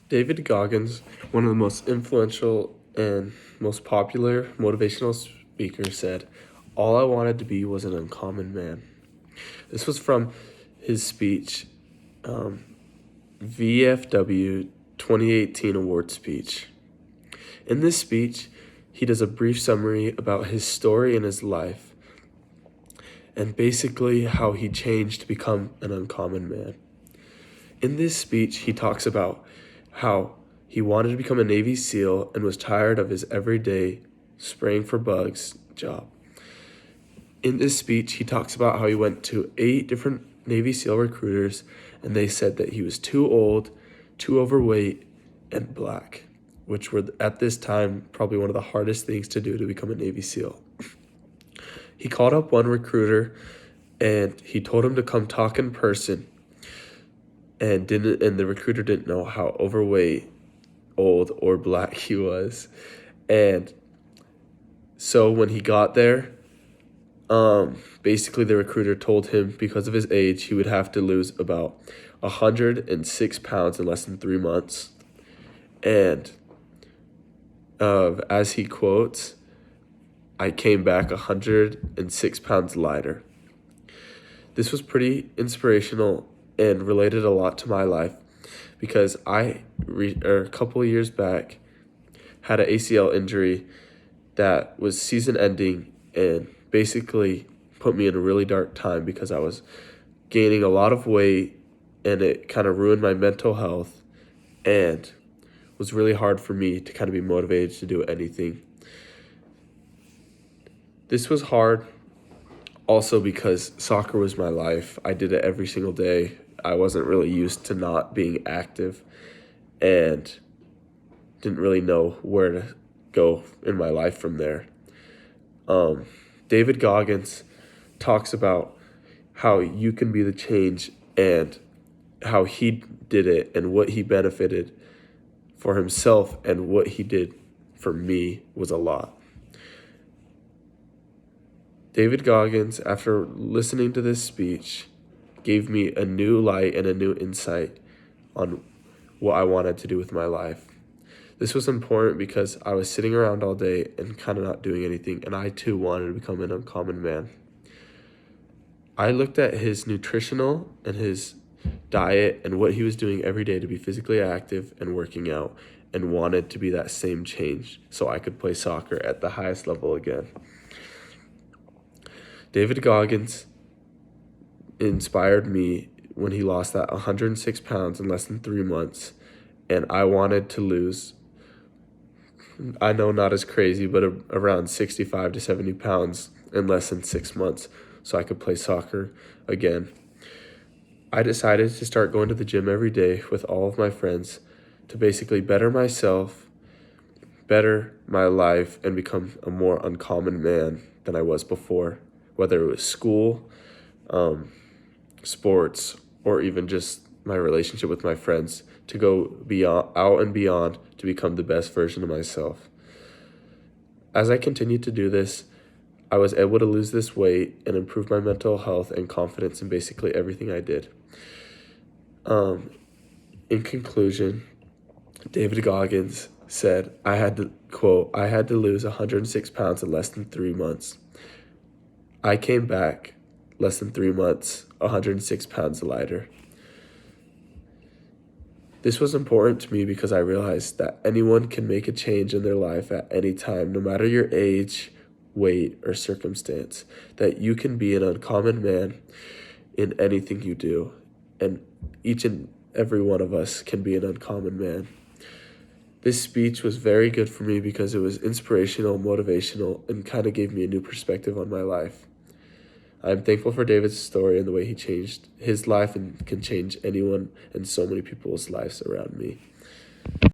David Goggins, one of the most influential and most popular motivational speakers, said, "All I wanted to be was an uncommon man." This was from his speech, VFW 2018 award speech. In this speech, he does a brief summary about his story and his life, and basically how he changed to become an uncommon man. In this speech, he talks about how he wanted to become a Navy SEAL and was tired of his everyday spraying for bugs job. In this speech, he talks about how he went to 8 different Navy SEAL recruiters and they said that he was too old, too overweight, and black, which were at this time probably one of the hardest things to do to become a Navy SEAL. He called up one recruiter and he told him to come talk in person, and the recruiter didn't know how overweight, old, or black he was. And so when he got there, basically the recruiter told him because of his age he would have to lose about 106 pounds in less than 3 months. And as he quotes, "I came back 106 pounds lighter." This was pretty inspirational and related a lot to my life because a couple of years back had an ACL injury that was season ending and basically put me in a really dark time because I was gaining a lot of weight and it kind of ruined my mental health and was really hard for me to kind of be motivated to do anything. This was hard also because soccer was my life. I did it every single day. I wasn't really used to not being active and didn't really know where to go in my life from there. David Goggins talks about how you can be the change and how he did it and what he benefited for himself and what he did for me was a lot. David Goggins, after listening to this speech, gave me a new light and a new insight on what I wanted to do with my life. This was important because I was sitting around all day and kind of not doing anything, and I too wanted to become an uncommon man. I looked at his nutritional and his diet and what he was doing every day to be physically active and working out and wanted to be that same change so I could play soccer at the highest level again. David Goggins inspired me when he lost that 106 pounds in less than 3 months, and I wanted to lose, I know not as crazy, but around 65 to 70 pounds in less than 6 months so I could play soccer again. I decided to start going to the gym every day with all of my friends to basically better myself, better my life, and become a more uncommon man than I was before, whether it was school, sports, or even just my relationship with my friends, to go out and beyond to become the best version of myself. As I continued to do this, I was able to lose this weight and improve my mental health and confidence in basically everything I did. In conclusion, David Goggins said, I had to lose 106 pounds in less than 3 months. I came back less than 3 months, 106 pounds lighter. This was important to me because I realized that anyone can make a change in their life at any time, no matter your age, weight, or circumstance, that you can be an uncommon man in anything you do, and each and every one of us can be an uncommon man. This speech was very good for me because it was inspirational, motivational, and kind of gave me a new perspective on my life. I'm thankful for David's story and the way he changed his life and can change anyone and so many people's lives around me.